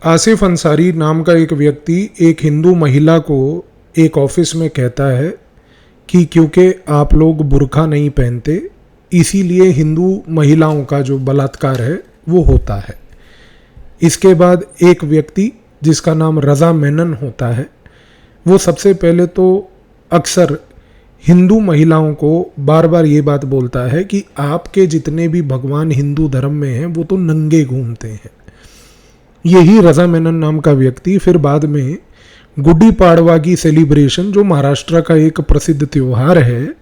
आसिफ अंसारी नाम का एक व्यक्ति एक हिंदू महिला को एक ऑफिस में कहता है कि क्योंकि आप लोग बुर्का नहीं पहनते इसीलिए हिंदू महिलाओं का जो बलात्कार है वो होता है। इसके बाद एक व्यक्ति जिसका नाम रज़ा मेनन होता है वो सबसे पहले तो अक्सर हिंदू महिलाओं को बार बार ये बात बोलता है कि आपके जितने भी भगवान हिंदू धर्म में हैं वो तो नंगे घूमते हैं। यही रज़ा मेनन नाम का व्यक्ति फिर बाद में गुड्डी पाड़वा की सेलिब्रेशन, जो महाराष्ट्र का एक प्रसिद्ध त्यौहार है,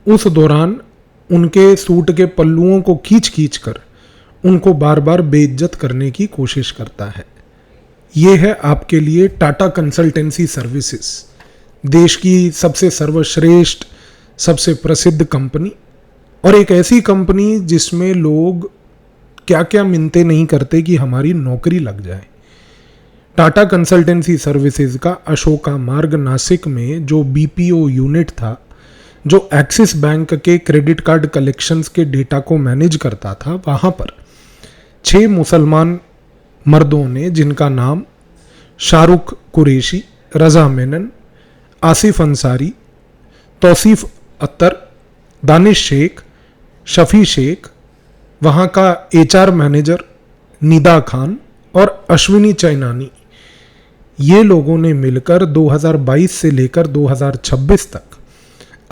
उस दौरान उनके सूट के पल्लुओं को खींच खींच कर उनको बार बार बेइज्जत करने की कोशिश करता है। ये है आपके लिए टाटा कंसल्टेंसी सर्विसेज, देश की सबसे सर्वश्रेष्ठ सबसे प्रसिद्ध कंपनी, और एक ऐसी कंपनी जिसमें लोग क्या क्या मिन्नतें नहीं करते कि हमारी नौकरी लग जाए। टाटा कंसल्टेंसी सर्विसेज का अशोका मार्ग नासिक में जो बीपीओ यूनिट था, जो एक्सिस बैंक के क्रेडिट कार्ड कलेक्शंस के डेटा को मैनेज करता था, वहाँ पर 6 मुसलमान मर्दों ने, जिनका नाम शाहरुख कुरैशी, रज़ा मेनन, आसिफ अंसारी, तौसीफ अख्तर, दानिश शेख, शफी शेख, वहाँ का एचआर मैनेजर निदा खान और अश्विनी चैनानी, ये लोगों ने मिलकर 2022 से लेकर 2026 तक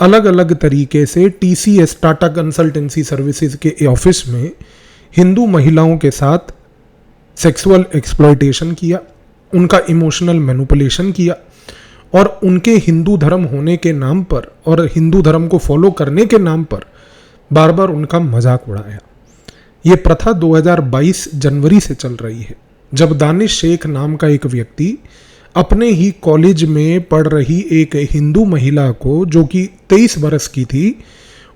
अलग अलग तरीके से टीसीएस टाटा कंसल्टेंसी सर्विसेज के ऑफिस में हिंदू महिलाओं के साथ सेक्सुअल एक्सप्लॉयटेशन किया, उनका इमोशनल मैनिपुलेशन किया और उनके हिंदू धर्म होने के नाम पर और हिंदू धर्म को फॉलो करने के नाम पर बार बार उनका मजाक उड़ाया। ये प्रथा 2022 जनवरी से चल रही है, जब दानिश शेख नाम का एक व्यक्ति अपने ही कॉलेज में पढ़ रही एक हिंदू महिला को, जो कि 23 बरस की थी,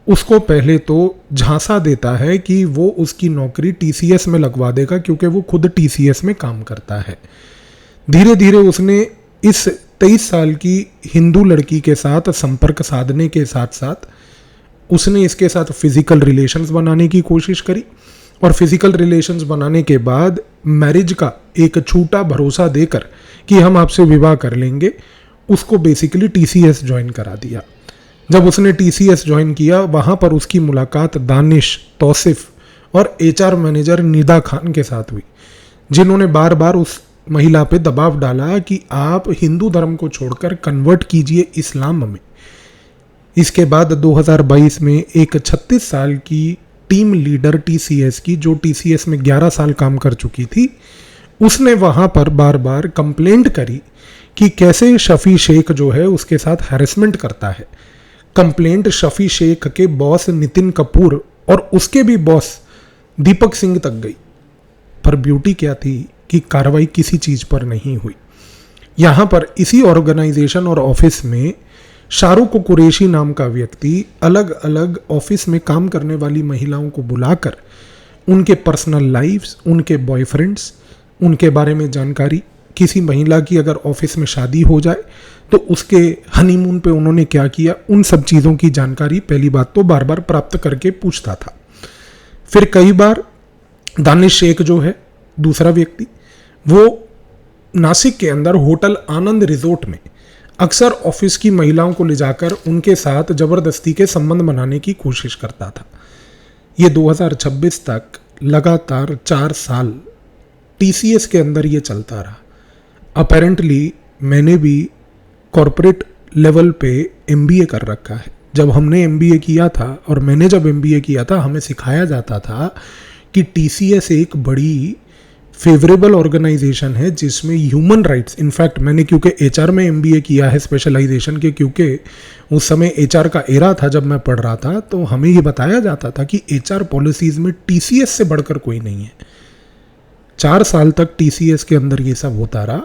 उसको पहले तो झांसा देता है कि वो उसकी नौकरी टीसीएस में लगवा देगा क्योंकि वो खुद टीसीएस में काम करता है। धीरे धीरे उसने इस 23 साल की हिंदू लड़की के साथ संपर्क साधने के साथ साथ उसने इसके साथ फिजिकल रिलेशंस बनाने की कोशिश करी और फिजिकल रिलेशंस बनाने के बाद मैरिज का एक छूटा भरोसा देकर कि हम आपसे विवाह कर लेंगे, उसको बेसिकली टीसीएस ज्वाइन करा दिया। जब उसने टीसीएस ज्वाइन किया, वहाँ पर उसकी मुलाकात दानिश, तौसिफ और एचआर मैनेजर निदा खान के साथ हुई, जिन्होंने बार बार उस महिला पे दबाव डाला कि आप हिंदू धर्म को छोड़कर कन्वर्ट कीजिए इस्लाम में। इसके बाद 2022 में एक 36 साल की टीम लीडर टीसीएस की, जो टीसीएस में 11 साल काम कर चुकी थी, उसने वहाँ पर बार बार कंप्लेंट करी कि कैसे शफी शेख जो है उसके साथ हैरेसमेंट करता है। कंप्लेंट शफी शेख के बॉस नितिन कपूर और उसके भी बॉस दीपक सिंह तक गई, पर ब्यूटी क्या थी कि कार्रवाई किसी चीज़ पर नहीं हुई। यहाँ पर इसी ऑर्गेनाइजेशन और ऑफिस में शाहरुख कुरैशी नाम का व्यक्ति अलग अलग ऑफिस में काम करने वाली महिलाओं को बुलाकर उनके पर्सनल लाइफ्स, उनके बॉयफ्रेंड्स, उनके बारे में जानकारी, किसी महिला की अगर ऑफिस में शादी हो जाए तो उसके हनीमून पे उन्होंने क्या किया, उन सब चीज़ों की जानकारी पहली बात तो बार बार प्राप्त करके पूछता था। फिर कई बार दानिश शेख जो है दूसरा व्यक्ति, वो नासिक के अंदर होटल आनंद रिजोर्ट में अक्सर ऑफिस की महिलाओं को ले जाकर उनके साथ ज़बरदस्ती के संबंध बनाने की कोशिश करता था। ये 2026 तक लगातार 4 साल टीसीएस के अंदर ये चलता रहा। अपेरेंटली मैंने भी कॉरपोरेट लेवल पे एमबीए कर रखा है। जब हमने एमबीए किया था और मैंने जब एमबीए किया था, हमें सिखाया जाता था कि टीसीएस एक बड़ी फेवरेबल ऑर्गेनाइजेशन है जिसमें ह्यूमन राइट्स, इनफैक्ट मैंने क्योंकि एचआर में एमबीए किया है स्पेशलाइजेशन के, क्योंकि उस समय एचआर का एरा था जब मैं पढ़ रहा था, तो हमें ये बताया जाता था कि एचआर पॉलिसीज़ में टीसीएस से बढ़कर कोई नहीं है। 4 साल तक टीसीएस के अंदर ये सब होता रहा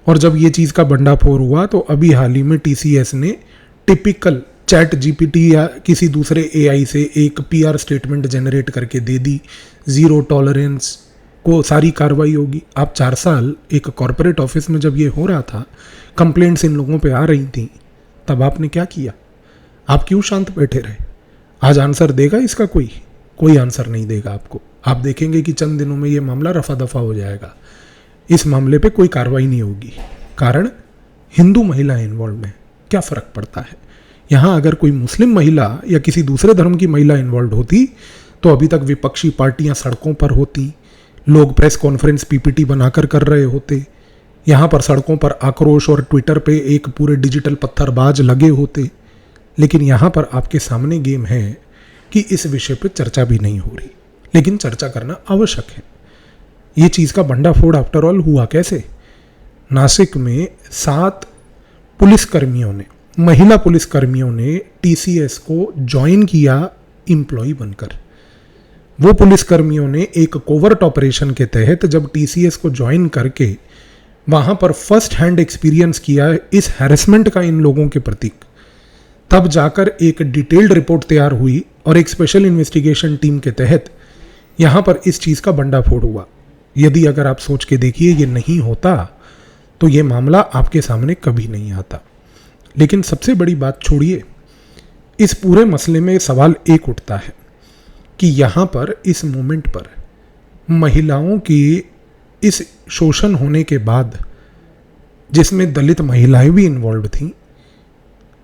और जब ये चीज़ का भंडाफोड़ हुआ तो अभी हाल ही में टीसीएस ने टिपिकल चैट जीपीटी या किसी दूसरे एआई से एक पीआर स्टेटमेंट जनरेट करके दे दी, ज़ीरो टॉलरेंस को सारी कार्रवाई होगी। आप 4 साल एक कॉरपोरेट ऑफिस में जब ये हो रहा था, कंप्लेंट्स इन लोगों पे आ रही थी, तब आपने क्या किया? आप क्यों शांत बैठे रहे? आज आंसर देगा इसका कोई आंसर नहीं देगा आपको। आप देखेंगे कि चंद दिनों में ये मामला रफा दफा हो जाएगा। इस मामले पे कोई कार्रवाई नहीं होगी, कारण हिंदू महिलाएं इन्वॉल्व हैं। क्या फ़र्क पड़ता है? यहाँ अगर कोई मुस्लिम महिला या किसी दूसरे धर्म की महिला इन्वॉल्व होती तो अभी तक विपक्षी पार्टियां सड़कों पर होती, लोग प्रेस कॉन्फ्रेंस पीपीटी बनाकर कर रहे होते, यहाँ पर सड़कों पर आक्रोश और ट्विटर पे एक पूरे डिजिटल पत्थरबाज लगे होते। लेकिन यहाँ पर आपके सामने गेम है कि इस विषय पे चर्चा भी नहीं हो रही, लेकिन चर्चा करना आवश्यक है। ये चीज़ का भंडाफोड़ आफ्टर ऑल हुआ कैसे? नासिक में 7 पुलिसकर्मियों ने, महिला पुलिसकर्मियों ने टीसीएस को ज्वाइन किया एम्प्लॉय बनकर। वो पुलिसकर्मियों ने एक कोवर्ट ऑपरेशन के तहत जब टीसीएस को ज्वाइन करके वहाँ पर फर्स्ट हैंड एक्सपीरियंस किया इस हैरेसमेंट का इन लोगों के प्रति, तब जाकर एक डिटेल्ड रिपोर्ट तैयार हुई और एक स्पेशल इन्वेस्टिगेशन टीम के तहत यहाँ पर इस चीज़ का भंडाफोड़ हुआ। यदि अगर आप सोच के देखिए ये नहीं होता तो ये मामला आपके सामने कभी नहीं आता। लेकिन सबसे बड़ी बात छोड़िए, इस पूरे मसले में सवाल एक उठता है कि यहाँ पर इस मोमेंट पर महिलाओं की इस शोषण होने के बाद, जिसमें दलित महिलाएं भी इन्वॉल्व थीं,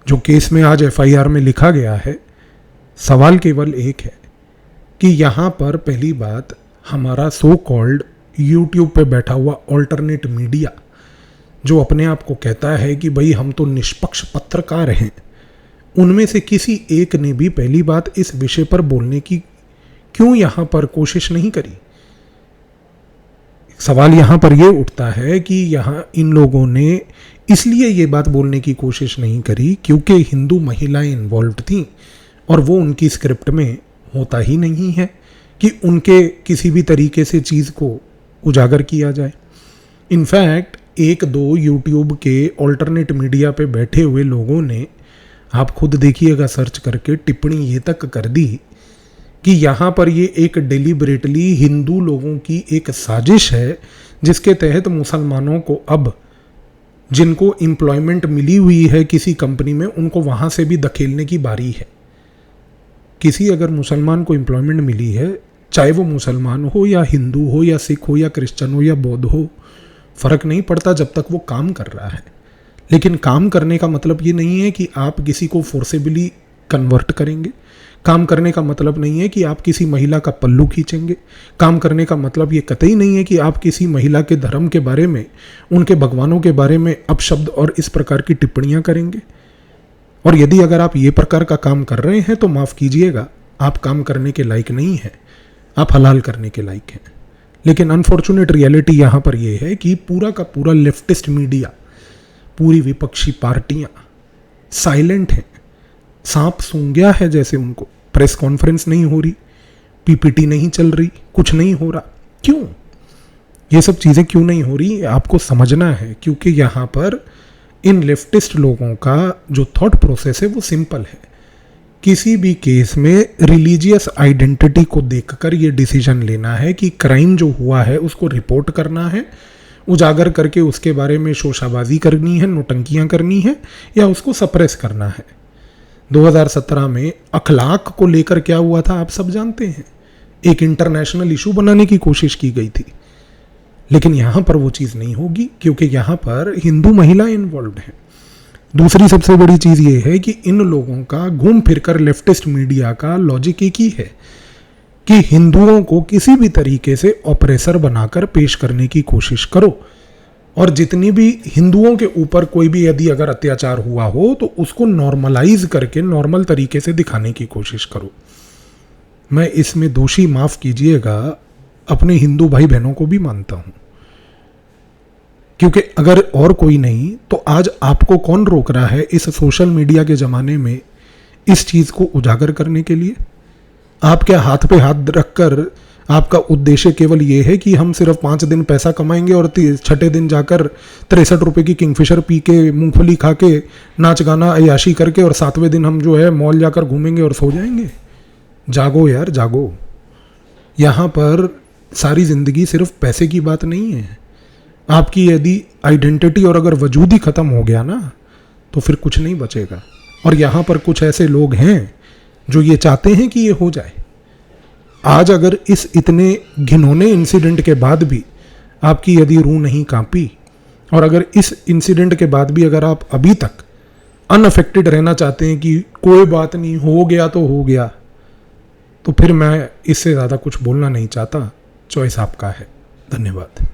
जो केस में आज एफआईआर में लिखा गया है, सवाल केवल एक है कि यहाँ पर पहली बात हमारा सो कॉल्ड यूट्यूब पे बैठा हुआ ऑल्टरनेट मीडिया, जो अपने आप को कहता है कि भाई हम तो निष्पक्ष पत्रकार हैं, उनमें से किसी एक ने भी पहली बात इस विषय पर बोलने की क्यों यहाँ पर कोशिश नहीं करी। सवाल यहाँ पर यह उठता है कि यहाँ इन लोगों ने इसलिए ये बात बोलने की कोशिश नहीं करी क्योंकि हिंदू महिलाएं इन्वॉल्व थीं और वो उनकी स्क्रिप्ट में होता ही नहीं है कि उनके किसी भी तरीके से चीज़ को उजागर किया जाए। इनफैक्ट 1-2 यूट्यूब के ऑल्टरनेट मीडिया पे बैठे हुए लोगों ने, आप खुद देखिएगा सर्च करके, टिप्पणी ये तक कर दी कि यहाँ पर ये एक डेलिबरेटली हिंदू लोगों की एक साजिश है जिसके तहत मुसलमानों को अब जिनको एम्प्लॉयमेंट मिली हुई है किसी कंपनी में, उनको वहाँ से भी धकेलने की बारी है। किसी अगर मुसलमान को एम्प्लॉयमेंट मिली है, चाहे वो मुसलमान हो या हिंदू हो या सिख हो या क्रिश्चियन हो या बौद्ध हो, फ़र्क नहीं पड़ता जब तक वो काम कर रहा है। लेकिन काम करने का मतलब ये नहीं है कि आप किसी को फोर्सेबली कन्वर्ट करेंगे। काम करने का मतलब नहीं है कि आप किसी महिला का पल्लू खींचेंगे। काम करने का मतलब ये कतई नहीं है कि आप किसी महिला के धर्म के बारे में, उनके भगवानों के बारे में अपशब्द और इस प्रकार की टिप्पणियां करेंगे। और यदि अगर आप ये प्रकार का काम कर रहे हैं तो माफ़ कीजिएगा, आप काम करने के लायक नहीं हैं, आप हलाल करने के लायक हैं। लेकिन अनफॉर्चुनेट रियलिटी यहाँ पर यह है कि पूरा का पूरा लेफ्टिस्ट मीडिया, पूरी विपक्षी पार्टियाँ साइलेंट हैं, सांप सूंघ गया है जैसे। उनको प्रेस कॉन्फ्रेंस नहीं हो रही, पीपीटी नहीं चल रही, कुछ नहीं हो रहा। क्यों? ये सब चीज़ें क्यों नहीं हो रही आपको समझना है, क्योंकि यहाँ पर इन लेफ्टिस्ट लोगों का जो थॉट प्रोसेस है वो सिंपल है। किसी भी केस में रिलीजियस आइडेंटिटी को देखकर ये डिसीजन लेना है कि क्राइम जो हुआ है उसको रिपोर्ट करना है, उजागर करके उसके बारे में शोशाबाजी करनी है, नोटंकियां करनी है, या उसको सप्रेस करना है। 2017 में अखलाक को लेकर क्या हुआ था आप सब जानते हैं। एक इंटरनेशनल इशू बनाने की कोशिश की गई थी, लेकिन यहाँ पर वो चीज़ नहीं होगी क्योंकि यहाँ पर हिंदू महिलाएं इन्वॉल्व हैं। दूसरी सबसे बड़ी चीज़ ये है कि इन लोगों का घूम फिरकर लेफ्टिस्ट मीडिया का लॉजिक एक ही है कि हिंदुओं को किसी भी तरीके से ऑपरेसर बनाकर पेश करने की कोशिश करो, और जितनी भी हिंदुओं के ऊपर कोई भी यदि अगर अत्याचार हुआ हो तो उसको नॉर्मलाइज करके नॉर्मल तरीके से दिखाने की कोशिश करो। मैं इसमें दोषी, माफ़ कीजिएगा, अपने हिंदू भाई बहनों को भी मानता हूँ, क्योंकि अगर और कोई नहीं तो आज आपको कौन रोक रहा है इस सोशल मीडिया के ज़माने में इस चीज़ को उजागर करने के लिए? आप क्या हाथ पे हाथ रखकर आपका उद्देश्य केवल ये है कि हम सिर्फ 5 दिन पैसा कमाएंगे और 6ठे दिन जाकर 63 रुपये की किंगफिशर पी के, मूंगफली खा के, नाच गाना अयाशी करके, और 7वें दिन हम जो है मॉल जाकर घूमेंगे और सो जाएंगे? जागो यार, जागो। यहाँ पर सारी ज़िंदगी सिर्फ पैसे की बात नहीं है। आपकी यदि आइडेंटिटी और अगर वजूद ही ख़त्म हो गया ना तो फिर कुछ नहीं बचेगा। और यहाँ पर कुछ ऐसे लोग हैं जो ये चाहते हैं कि ये हो जाए। आज अगर इस इतने घिनौने इंसिडेंट के बाद भी आपकी यदि रूह नहीं कांपी, और अगर इस इंसिडेंट के बाद भी अगर आप अभी तक अनअफेक्टेड रहना चाहते हैं कि कोई बात नहीं, हो गया तो हो गया, तो फिर मैं इससे ज़्यादा कुछ बोलना नहीं चाहता। चॉइस आपका है। धन्यवाद।